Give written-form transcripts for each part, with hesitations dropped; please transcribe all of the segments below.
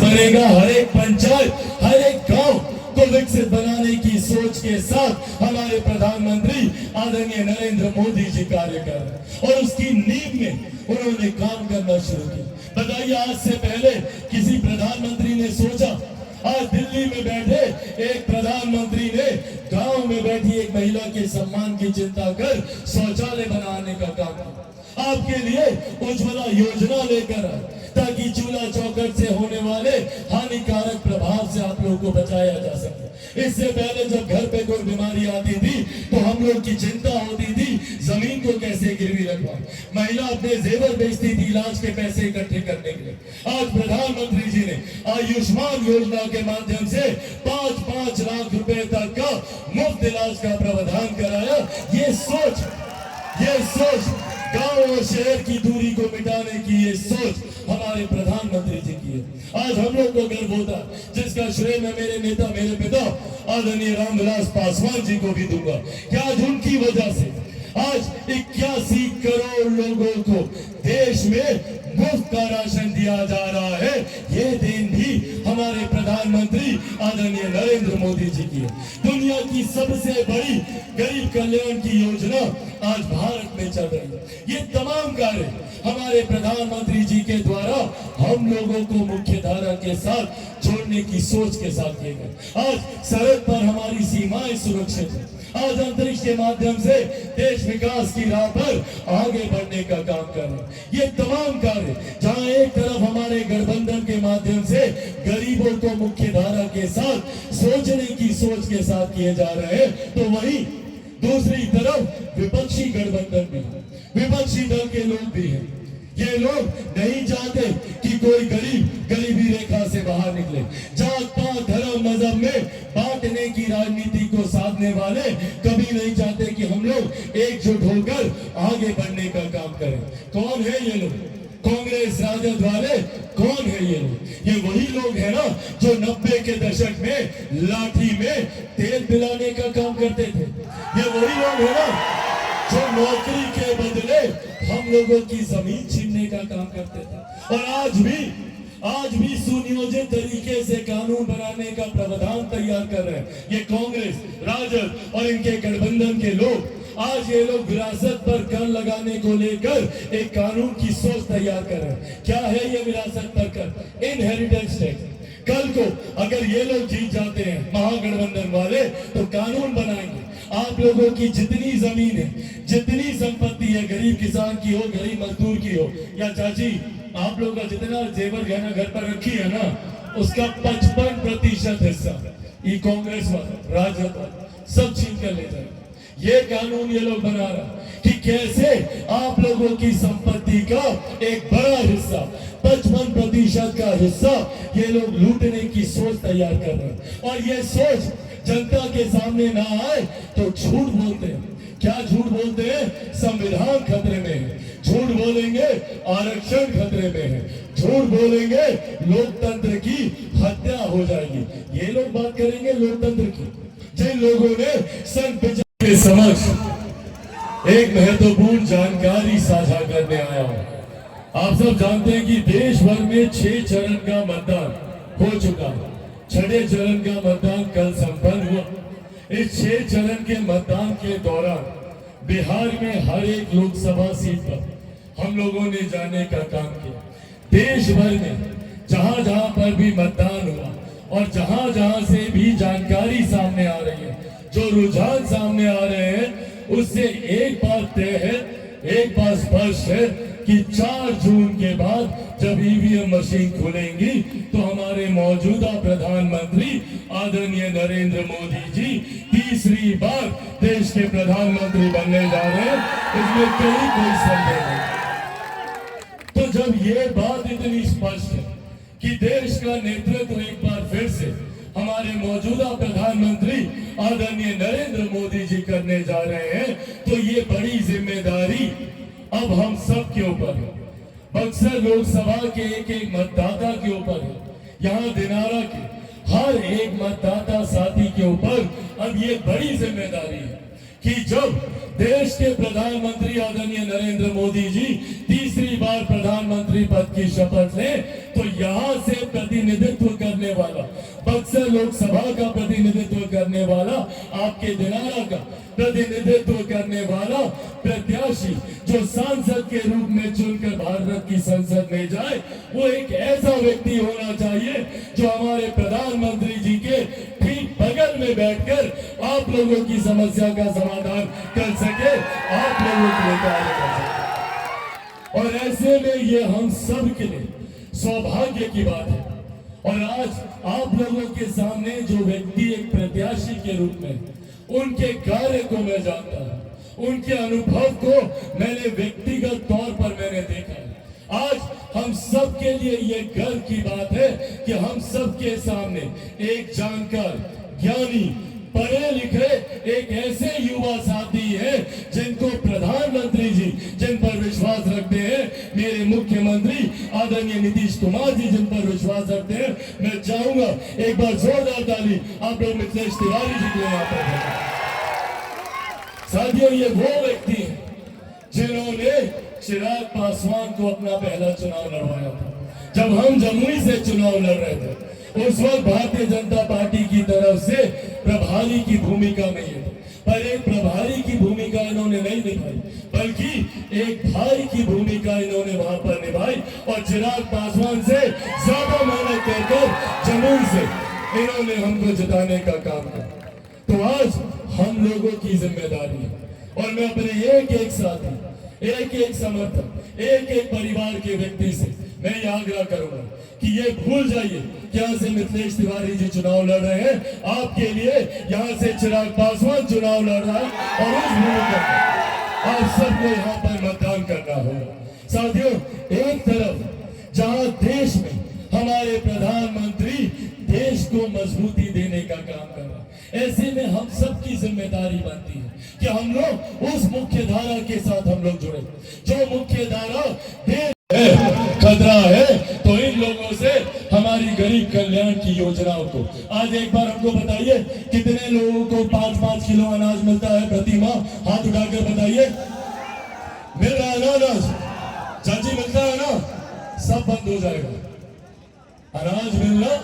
बनेगा। हर एक पंचायत, हर एक गांव को विकसित बनाने की सोच के साथ हमारे प्रधानमंत्री आदरणीय नरेंद्र मोदी जी कार्य कर रहे हैं और उसकी नींव में उन्होंने काम करना शुरू किया। बताइए, आज से पहले किसी प्रधानमंत्री ने सोचा? आज दिल्ली में बैठे एक प्रधानमंत्री ने गांव में बैठी एक महिला के सम्मान की चिंता कर शौचालय बनाने का काम किया। आपके लिए उज्ज्वला योजना लेकर आए ताकि चूल्हा चौखट से होने वाले हानिकारक प्रभाव से आप लोगों को बचाया जा सके। इससे पहले जब घर पे कोई बीमारी आती थी तो हम लोग की चिंता होती थी जमीन को कैसे गिरवी रखवा, महिला अपने जेवर बेचती थी इलाज के पैसे इकट्ठे करने के लिए। आज प्रधानमंत्री जी ने आयुष्मान योजना के माध्यम से 5-5 लाख रुपए तक का मुफ्त इलाज का प्रावधान कराया। ये सोच गांव और शहर की दूरी को मिटाने की ये सोच हमारे प्रधानमंत्री जी की है। आज हम लोग को गर्व होता है, जिसका श्रेय मैं मेरे नेता, मेरे पिता आदरणीय रामविलास पासवान जी को भी दूंगा कि आज उनकी वजह से आज 81 करोड़ लोगों को देश में मुफ्त का राशन दिया जा रहा है। ये देन भी हमारे प्रधानमंत्री आदरणीय नरेंद्र मोदी जी की है। दुनिया की सबसे बड़ी गरीब कल्याण की योजना आज भारत में चल रही है। ये तमाम कार्य हमारे प्रधानमंत्री जी के द्वारा हम लोगों को मुख्य धारा के साथ जोड़ने की सोच के साथ किए गए। आज सरहद पर हमारी सीमाएं सुरक्षित है। आज अंतरिक्ष के माध्यम से देश विकास की राह पर आगे बढ़ने का काम कर रहे हैं। ये तमाम कार्य जहां एक तरफ हमारे गठबंधन के माध्यम से गरीबों को मुख्य धारा के साथ सोचने की सोच के साथ किए जा रहे हैं, तो वहीं दूसरी तरफ विपक्षी गठबंधन भी, विपक्षी दल के लोग भी हैं। ये लोग नहीं चाहते कि कोई गरीब गरीबी रेखा से बाहर निकले। जात पात धर्म मजहब में बांटने की राजनीति को साधने वाले कभी नहीं चाहते कि हम लोग एकजुट होकर आगे बढ़ने का काम करें। कौन है ये लोग? कांग्रेस राजद वाले कौन है ये लोग? ये वही लोग हैं ना जो 90 के दशक में लाठी में तेल पिलाने का काम करते थे। ये वही लोग हैं ना जो नौकरी के बदले हम लोगों की जमीन छीनने का काम करते थे। और आज भी सुनियोजित तरीके से कानून बनाने का प्रावधान तैयार कर रहे हैं ये कांग्रेस, राजद और इनके गठबंधन के लोग। आज ये लोग विरासत पर कर लगाने को लेकर एक कानून की सोच तैयार कर रहे हैं। क्या है ये विरासत पर कर? Inheritance tax. कल को अगर ये लोग जीत जाते हैं महागठबंधन वाले तो कानून बनाएंगे, आप लोगों की जितनी जमीन है, जितनी संपत्ति है, गरीब किसान की हो, गरीब मजदूर की हो, या चाची आप लोगों का जितना जेवर गहना घर पर रखी है ना, उसका 55% हिस्सा ये कांग्रेस वाले, राजद वाले सब छीन कर ले जाएंगे। ये कानून ये लोग बना रहा कि कैसे आप लोगों की संपत्ति का एक बड़ा हिस्सा, 55% का हिस्सा ये लोग लूटने की सोच तैयार कर रहे हैं। और ये सोच जनता के सामने ना आए तो झूठ बोलते हैं। क्या झूठ बोलते हैं? संविधान खतरे में है। झूठ बोलेंगे आरक्षण खतरे में है। झूठ बोलेंगे लोकतंत्र की हत्या हो जाएगी। ये लोग बात करेंगे लोकतंत्र की। जिन लोगों ने सन 50 के समक्ष एक महत्वपूर्ण जानकारी साझा करने आया हूं। आप सब जानते हैं कि देश भर में 6 चरण का मतदान हो चुका है। 6ठे चरण का मतदान कल संपन्न हुआ। इस 6 चरण के मतदान के दौरान बिहार में हर एक लोकसभा सीट पर हम लोगों ने जाने का काम किया। देश भर में जहां जहां पर भी मतदान हुआ और जहां जहां से भी जानकारी सामने आ रही है, जो रुझान सामने आ रहे हैं, उससे एक बात तय है, एक बात स्पष्ट है कि 4 जून के बाद जब ईवीएम मशीन खुलेंगी तो हमारे मौजूदा प्रधानमंत्री आदरणीय नरेंद्र मोदी जी तीसरी बार देश के प्रधानमंत्री बनने जा रहे हैं। इसमें कोई संदेह नहीं। तो जब ये बात इतनी स्पष्ट है कि देश का नेतृत्व एक बार फिर से हमारे मौजूदा प्रधानमंत्री आदरणीय नरेंद्र मोदी जी करने जा रहे हैं, तो ये बड़ी जिम्मेदारी अब हम सब के ऊपर है। बक्सर लोकसभा के एक मतदाता के ऊपर है। यहाँ दिनारा के हर एक मतदाता साथी के ऊपर अब ये बड़ी जिम्मेदारी है कि जब देश के प्रधानमंत्री आदरणीय नरेंद्र मोदी जी तीसरी बार प्रधानमंत्री पद की शपथ लें तो यहाँ से प्रतिनिधित्व करने वाला, बक्सर लोकसभा का प्रतिनिधित्व करने वाला, आपके दिनारा का प्रतिनिधित्व करने वाला प्रत्याशी जो सांसद के रूप में चुनकर भारत की संसद में जाए, वो एक ऐसा व्यक्ति होना चाहिए जो हमारे प्रधानमंत्री जी के ठीक बगल में बैठकर आप लोगों की समस्या का समाधान कर सके, आप लोगों के लिए कार्य कर सके। और ऐसे में ये हम सब के लिए सौभाग्य की बात है। और आज आप लोगों के सामने जो व्यक्ति एक प्रत्याशी के रूप में, उनके कार्य को मैं जानता हूं, उनके अनुभव को मैंने व्यक्तिगत तौर पर मैंने देखा है। आज हम सब के लिए ये गर्व की बात है कि हम सब के सामने एक जानकार, ज्ञानी, पढ़े लिखे एक ऐसे युवा साथी है जिनको प्रधानमंत्री जी जिन पर विश्वास रखते हैं, मेरे मुख्यमंत्री आदरणीय नीतीश कुमार जी जिन पर विश्वास रखते हैं। मैं चाहूंगा एक बार जोरदार ताली आप लोग मिथिलेश तिवारी जी के लिए यहाँ पर। साथियों, ये वो व्यक्ति है जिन्होंने चिराग पासवान को अपना पहला चुनाव लड़वाया था। जब हम जमुई से चुनाव लड़ रहे थे, उस वक्त भारतीय जनता पार्टी की तरफ से प्रभारी की भूमिका में ये, पर एक प्रभारी की भूमिका इन्होंने नहीं निभाई, बल्कि एक भाई की भूमिका इन्होंने वहां पर निभाई। और चिराग पासवान से ज्यादा मेहनत कर जमुई से इन्होंने हमको जिताने का काम किया। तो आज हम लोगों की जिम्मेदारी है, और मैं अपने एक एक साथी, एक एक समर्थक, एक एक परिवार के व्यक्ति से मैं ये आग्रह करूंगा कि ये भूल जाइए कि यहाँ से मिथिलेश तिवारी जी चुनाव लड़ रहे हैं, आपके लिए यहाँ से चिराग पासवान चुनाव लड़ रहा है, और उस भूमिका में आप सबको यहाँ पर मतदान करना होगा। साथियों, एक तरफ जहाँ देश में हमारे प्रधानमंत्री देश को मजबूती देने का काम कर रहा है, ऐसे में हम सबकी जिम्मेदारी बनती है कि हम लोग उस मुख्य धारा के साथ हम लोग जुड़े, जो मुख्य धारा देश खतरा है। तो इन लोगों से हमारी गरीब कल्याण की योजनाओं को आज एक बार हमको बताइए, कितने लोगों को 5-5 किलो अनाज मिलता है प्रति माह? हाथ उठाकर बताइए। मिल रहा है ना अनाज? चाची मिलता है ना? सब बंद हो जाएगा, अनाज मिलना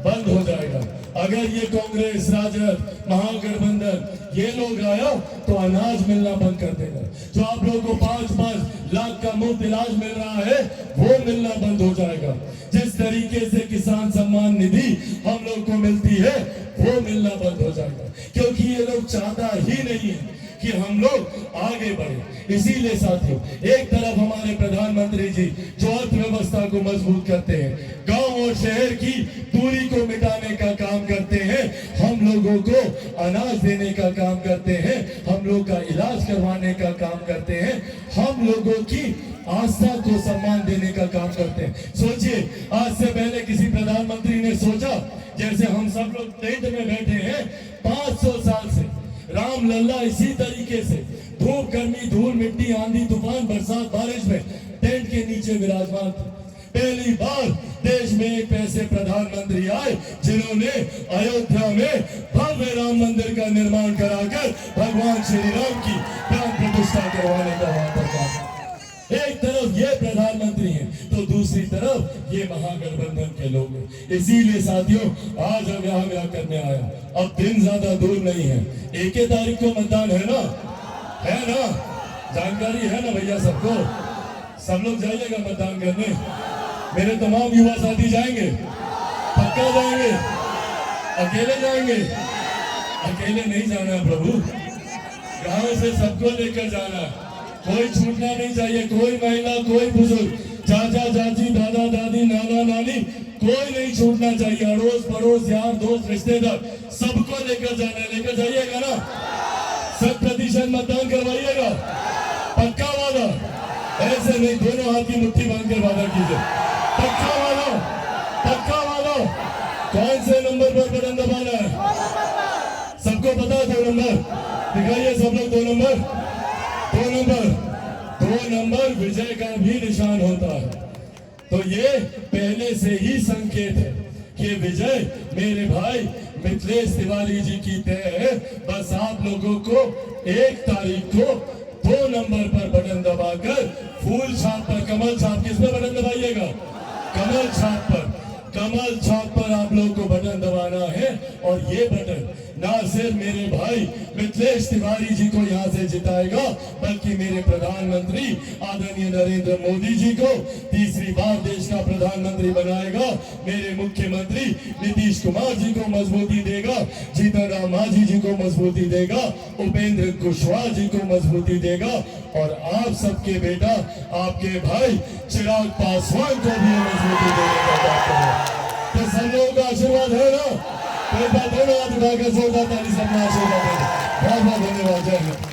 बंद हो जाएगा। अगर ये कांग्रेस, राजद, महागठबंधन ये लोग आया तो अनाज मिलना बंद कर देगा। जो आप लोगों को 5-5 लाख का मुफ्त इलाज मिल रहा है, वो मिलना बंद हो जाएगा। जिस तरीके से किसान सम्मान निधि हम लोग को मिलती है, वो मिलना बंद हो जाएगा, क्योंकि ये लोग चाहता ही नहीं है कि हम लोग आगे बढ़े। इसीलिए साथियों, एक तरफ हमारे प्रधानमंत्री जी जो अर्थव्यवस्था को मजबूत करते हैं, गांव और शहर की दूरी को मिटाने का काम करते हैं, हम लोगों को अनाज देने का काम करते हैं, हम लोग का इलाज करवाने का काम करते हैं, हम लोगों की आस्था को सम्मान देने का काम करते हैं। सोचिए, आज से पहले किसी प्रधानमंत्री ने सोचा, जैसे हम सब लोग टेंट में बैठे हैं 500 साल से, राम लल्ला इसी तरीके से धूप, गर्मी, धूल, मिट्टी, आंधी, तूफान, बरसात, बारिश में टेंट के नीचे विराजमान थे। पहली बार देश में एक ऐसे प्रधानमंत्री आए जिन्होंने अयोध्या में भव्य राम मंदिर का निर्माण कराकर भगवान श्री राम की प्राण प्रतिष्ठा करवाने का वहां पर काम। एक तरफ ये प्रधानमंत्री हैं, तो दूसरी तरफ ये महागठबंधन के लोग हैं। इसीलिए साथियों, आज हम यहाँ क्या करने आया, अब दिन ज्यादा दूर नहीं है, 1 तारीख को मतदान है ना? है ना? जानकारी है ना भैया सबको? सब लोग जाइएगा मतदान करने। मेरे तमाम युवा साथी जाएंगे, पक्का जाएंगे? अकेले जाएंगे? अकेले नहीं जाना प्रभु, गांव से सबको लेकर जाना, कोई छूटना नहीं चाहिए। कोई महिला, कोई बुजुर्ग, चाचा चाची, दादा दादी, नाना नानी, कोई नहीं छूटना चाहिए। अड़ोस पड़ोस, यार दोस्त, रिश्तेदार, सबको लेकर जाना है। लेकर जाइएगा ना? 100% मतदान करवाइएगा, पक्का वादा? ऐसे नहीं, दोनों हाथ की मुट्ठी बांधकर वादा कीजिए, पक्का वादा, पक्का वादा। कौन से नंबर पर बटन दबाना है? सबको पता है 2 नंबर? दिखाइए सब लोग 2 नंबर। 2 नंबर विजय का भी निशान होता है। तो ये पहले से ही संकेत है कि विजय मेरे भाई मिथिलेश तिवारी जी की तय है। बस आप लोगों को 1 तारीख को 2 नंबर पर बटन दबाकर फूल छाप पर, कमल छाप, किस पे बटन दबाइएगा? कमल छाप पर कमल छाप पर आप लोग को बटन दबाना है और ये बटन ना सिर्फ मेरे भाई मिथिलेश तिवारी जी को यहाँ से जिताएगा बल्कि मेरे प्रधानमंत्री आदरणीय नरेंद्र मोदी जी को तीसरी बार देश का प्रधानमंत्री बनाएगा। मेरे मुख्यमंत्री नीतीश कुमार जी को मजबूती देगा, जीतन राम मांझी जी को मजबूती देगा, उपेंद्र कुशवाहा जी को मजबूती देगा और आप सबके बेटा आपके भाई चिराग पासवान को भी मजबूती देने का बात करें। तो सब लोगों का आशीर्वाद है ना? तो एक बार दोनों हाथ उठाकर जोरदार ताली से अपना आशीर्वाद दें। बहुत बहुत धन्यवाद। जय हिंद।